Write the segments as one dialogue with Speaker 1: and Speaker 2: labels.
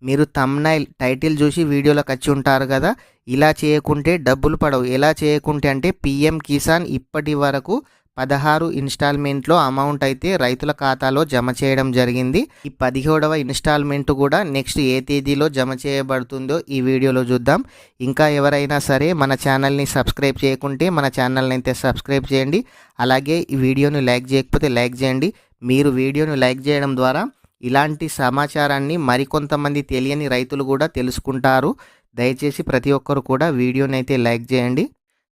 Speaker 1: మీరు thumbnail title చూసి వీడియోలోకి వచ్చి ఉంటారు కదా. ఇలా చేయకుంటే డబ్బులు పడవు. ఎలా చేయకుంటే అంటే పీఎం కిసాన్ ఇప్పటి వరకు 16 ఇన్‌స్టాల్‌మెంట్‌లో అమౌంట్ అయితే రైతుల ఖాతాలో జమ చేయడం జరిగింది. ఈ 17వ ఇన్‌స్టాల్‌మెంట్ కూడా నెక్స్ట్ ఏ తేదీలో జమ చేయబడుతుందో ఈ వీడియోలో చూద్దాం. ఇంకా ఎవరైనా సరే మన ఛానల్ని సబ్స్క్రైబ్ చేయకుంటే మన ఛానల్ని అయితే సబ్స్క్రైబ్ చేయండి. అలాగే ఈ వీడియోని లైక్ చేయకపోతే లైక్ చేయండి. మీరు వీడియోని లైక్ చేయడం ద్వారా ఇలాంటి సమాచారాన్ని మరికొంతమంది తెలియని రైతులు కూడా తెలుసుకుంటారు. దయచేసి ప్రతి ఒక్కరు కూడా వీడియోని అయితే లైక్ చేయండి.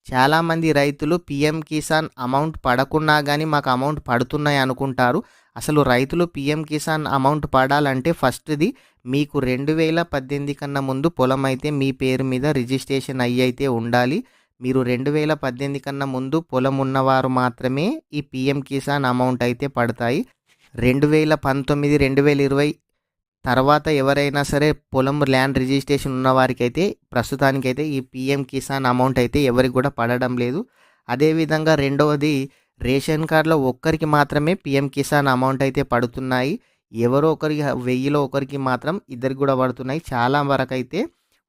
Speaker 1: చాలామంది రైతులు పీఎం కిసాన్ అమౌంట్ పడకున్నా కానీ మాకు అమౌంట్ పడుతున్నాయి అనుకుంటారు. అసలు రైతులు పీఎం కిసాన్ అమౌంట్ పడాలంటే ఫస్ట్ది మీకు 2018 కన్నా ముందు పొలం అయితే మీ పేరు మీద రిజిస్ట్రేషన్ అయితే ఉండాలి. మీరు 2018 కన్నా ముందు పొలం ఉన్నవారు మాత్రమే ఈ పీఎం కిసాన్ అమౌంట్ అయితే పడతాయి. 2019, 2020 తర్వాత ఎవరైనా సరే పొలం ల్యాండ్ రిజిస్ట్రేషన్ ఉన్నవారికైతే ప్రస్తుతానికైతే ఈ పీఎం కిసాన్ అమౌంట్ అయితే ఎవరికి కూడా పడడం లేదు. అదేవిధంగా రెండవది రేషన్ కార్డులో ఒక్కరికి మాత్రమే పీఎం కిసాన్ అమౌంట్ అయితే పడుతున్నాయి. ఎవరో ఒకరికి 1000లో ఒకరికి మాత్రం ఇద్దరికి కూడా పడుతున్నాయి. చాలా వరకు అయితే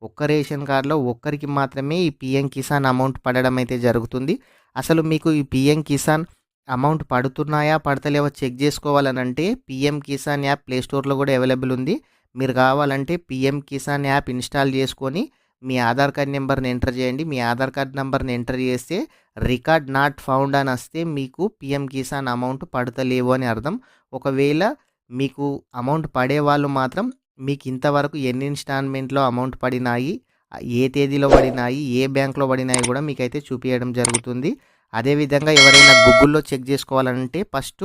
Speaker 1: ఒక్క రేషన్ కార్డులో ఒక్కరికి మాత్రమే ఈ పీఎం కిసాన్ అమౌంట్ పడడం అయితే జరుగుతుంది. అసలు మీకు ఈ పీఎం కిసాన్ అమౌంట్ పడుతున్నాయా పడతలేవో చెక్ చేసుకోవాలనంటే పీఎం కిసాన్ యాప్ ప్లే స్టోర్లో కూడా అవైలబుల్ ఉంది. మీరు కావాలంటే పీఎం కిసాన్ యాప్ ఇన్స్టాల్ చేసుకొని మీ ఆధార్ కార్డ్ నెంబర్ని ఎంటర్ చేయండి. మీ ఆధార్ కార్డ్ నెంబర్ని ఎంటర్ చేస్తే రికార్డ్ నాట్ ఫౌండ్ అని వస్తే మీకు పీఎం కిసాన్ అమౌంట్ పడతలేవు అని అర్థం. ఒకవేళ మీకు అమౌంట్ పడే వాళ్ళు మాత్రం మీకు ఇంతవరకు ఎన్ని ఇన్స్టాల్మెంట్లో అమౌంట్ పడినాయి, ఏ తేదీలో పడినాయి, ఏ బ్యాంక్లో పడినాయి కూడా మీకైతే చూపించడం జరుగుతుంది. అదేవిధంగా ఎవరైనా గూగుల్లో చెక్ చేసుకోవాలంటే ఫస్ట్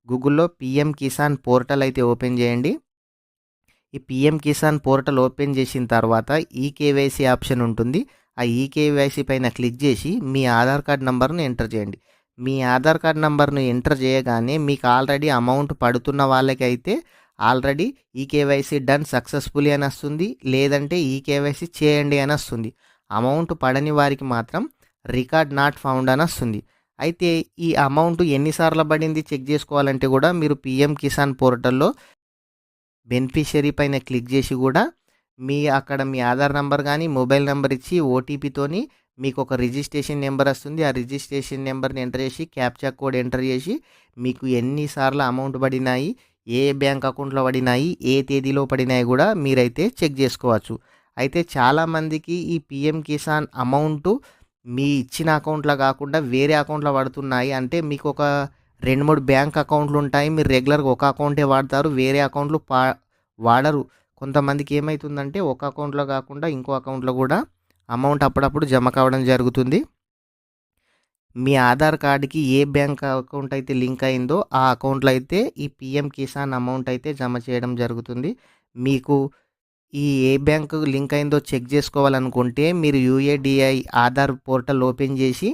Speaker 1: గూగుల్లో పీఎం కిసాన్ పోర్టల్ అయితే ఓపెన్ చేయండి. ఈ పీఎం కిసాన్ పోర్టల్ ఓపెన్ చేసిన తర్వాత ఈకేవైసీ ఆప్షన్ ఉంటుంది. ఆ ఈకేవైసీ పైన క్లిక్ చేసి మీ ఆధార్ కార్డ్ నెంబర్ను ఎంటర్ చేయండి. మీ ఆధార్ కార్డ్ నెంబర్ను ఎంటర్ చేయగానే మీకు ఆల్రెడీ అమౌంట్ పడుతున్న వాళ్ళకైతే ఆల్రెడీ ఈకేవైసీ డన్ సక్సెస్ఫుల్లీ అని వస్తుంది. లేదంటే ఈకేవైసీ చేయండి అని వస్తుంది. అమౌంట్ పడని వారికి మాత్రం రికార్డ్ నాట్ ఫౌండ్ అని వస్తుంది. అయితే ఈ అమౌంట్ ఎన్నిసార్లు పడింది చెక్ చేసుకోవాలంటే కూడా మీరు పీఎం కిసాన్ పోర్టల్లో బెనిఫిషరీ పైన క్లిక్ చేసి కూడా అక్కడ మీ ఆధార్ నెంబర్ కానీ మొబైల్ నెంబర్ ఇచ్చి ఓటీపీతోని మీకు ఒక రిజిస్ట్రేషన్ నెంబర్ వస్తుంది. ఆ రిజిస్ట్రేషన్ నెంబర్ని ఎంటర్ చేసి క్యాప్చా కోడ్ ఎంటర్ చేసి మీకు ఎన్నిసార్లు అమౌంట్ పడినాయి, ఏ బ్యాంక్ అకౌంట్లో పడినాయి, ఏ తేదీలో పడినాయి కూడా మీరైతే చెక్ చేసుకోవచ్చు. అయితే చాలామందికి ఈ పీఎం కిసాన్ అమౌంట్ మీ ఇచ్చిన అకౌంట్లో కాకుండా వేరే అకౌంట్లో పడుతున్నాయి. అంటే మీకు ఒక 2-3 బ్యాంక్ అకౌంట్లు ఉంటాయి. మీరు రెగ్యులర్గా ఒక అకౌంటే వాడతారు, వేరే అకౌంట్లు వాడరు. కొంతమందికి ఏమవుతుందంటే ఒక అకౌంట్లో కాకుండా ఇంకో అకౌంట్లో కూడా అమౌంట్ అప్పుడప్పుడు జమ కావడం జరుగుతుంది. మీ ఆధార్ కార్డుకి ఏ బ్యాంక్ అకౌంట్ అయితే లింక్ అయిందో ఆ అకౌంట్లో అయితే ఈ పీఎం కిసాన్ అమౌంట్ అయితే జమ చేయడం జరుగుతుంది. మీకు ఈ ఏ బ్యాంకు లింక్ అయిందో చెక్ చేసుకోవాలనుకుంటే మీరు యూఏడిఐ ఆధార్ పోర్టల్ ఓపెన్ చేసి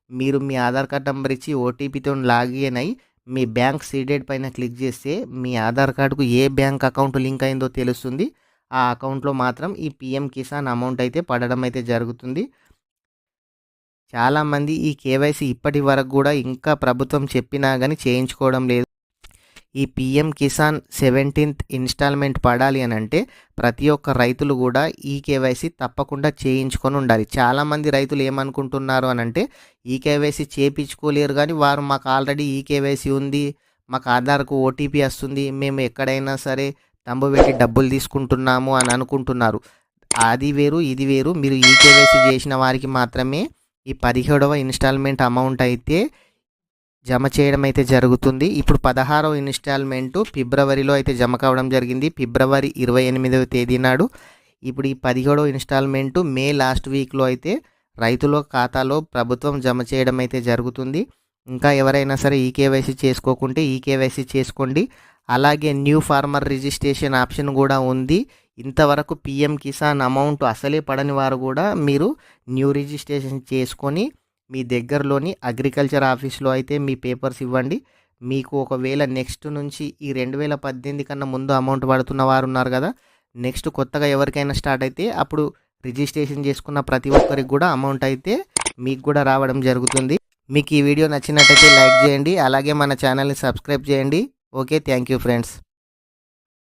Speaker 1: మీరు మీ ఆధార్ కార్డ్ నెంబర్ ఇచ్చి ఓటీపీతో లాగిన్ అయ్యి మీ బ్యాంక్ సీడెడ్ పైన క్లిక్ చేస్తే మీ ఆధార్ కార్డుకు ఏ బ్యాంక్ అకౌంట్ లింక్ అయిందో తెలుస్తుంది. ఆ అకౌంట్లో మాత్రం ఈ పీఎం కిసాన్ అమౌంట్ అయితే పడడం అయితే జరుగుతుంది. చాలామంది ఈ కేవైసీ ఇప్పటి వరకు కూడా ఇంకా ప్రభుత్వం చెప్పినా కానీ చేయించుకోవడం లేదు. ఈ పీఎం కిసాన్ 17th ఇన్స్టాల్మెంట్ పడాలి అని అంటే ప్రతి ఒక్క రైతులు కూడా ఈ కేవైసీ తప్పకుండా చేయించుకొని ఉండాలి. చాలామంది రైతులు ఏమనుకుంటున్నారు అని అంటే ఈ కేవైసీ చేయించుకోలేరు కానీ వారు మాకు ఆల్రెడీ ఈ కేవైసీ ఉంది, మాకు ఆధార్కు ఓటీపీ వస్తుంది, మేము ఎక్కడైనా సరే తంబు పెట్టి డబ్బులు తీసుకుంటున్నాము అని అనుకుంటున్నారు. అది వేరు ఇది వేరు. మీరు ఈ కేవైసీ చేసిన వారికి మాత్రమే ఈ 17వ ఇన్స్టాల్మెంట్ అమౌంట్ అయితే జమ చేయడం అయితే జరుగుతుంది. ఇప్పుడు 16వ ఇన్స్టాల్మెంటు ఫిబ్రవరిలో అయితే జమ కావడం జరిగింది. ఫిబ్రవరి 28వ తేదీ నాడు. ఇప్పుడు ఈ 17వ ఇన్స్టాల్మెంటు మే లాస్ట్ వీక్లో అయితే రైతుల ఖాతాలో ప్రభుత్వం జమ చేయడం అయితే జరుగుతుంది. ఇంకా ఎవరైనా సరే ఈకేవైసీ చేసుకోకుంటే ఈకేవైసీ చేసుకోండి. అలాగే న్యూ ఫార్మర్ రిజిస్ట్రేషన్ ఆప్షన్ కూడా ఉంది. ఇంతవరకు పీఎం కిసాన్ అమౌంట్ అసలే పడని వారు కూడా మీరు న్యూ రిజిస్ట్రేషన్ చేసుకొని మీ దగ్గరలోని అగ్రికల్చర్ ఆఫీస్లో అయితే మీ పేపర్స్ ఇవ్వండి. మీకు ఒకవేళ నెక్స్ట్ నుంచి ఈ 2018 కన్నా ముందు అమౌంట్ పడుతున్న వారు ఉన్నారు కదా, నెక్స్ట్ కొత్తగా ఎవరికైనా స్టార్ట్ అయితే అప్పుడు రిజిస్ట్రేషన్ చేసుకున్న ప్రతి ఒక్కరికి కూడా అమౌంట్ అయితే మీకు కూడా రావడం జరుగుతుంది. మీకు ఈ వీడియో నచ్చినట్టయితే లైక్ చేయండి. అలాగే మన ఛానల్ని సబ్స్క్రైబ్ చేయండి. Okay, thank you friends.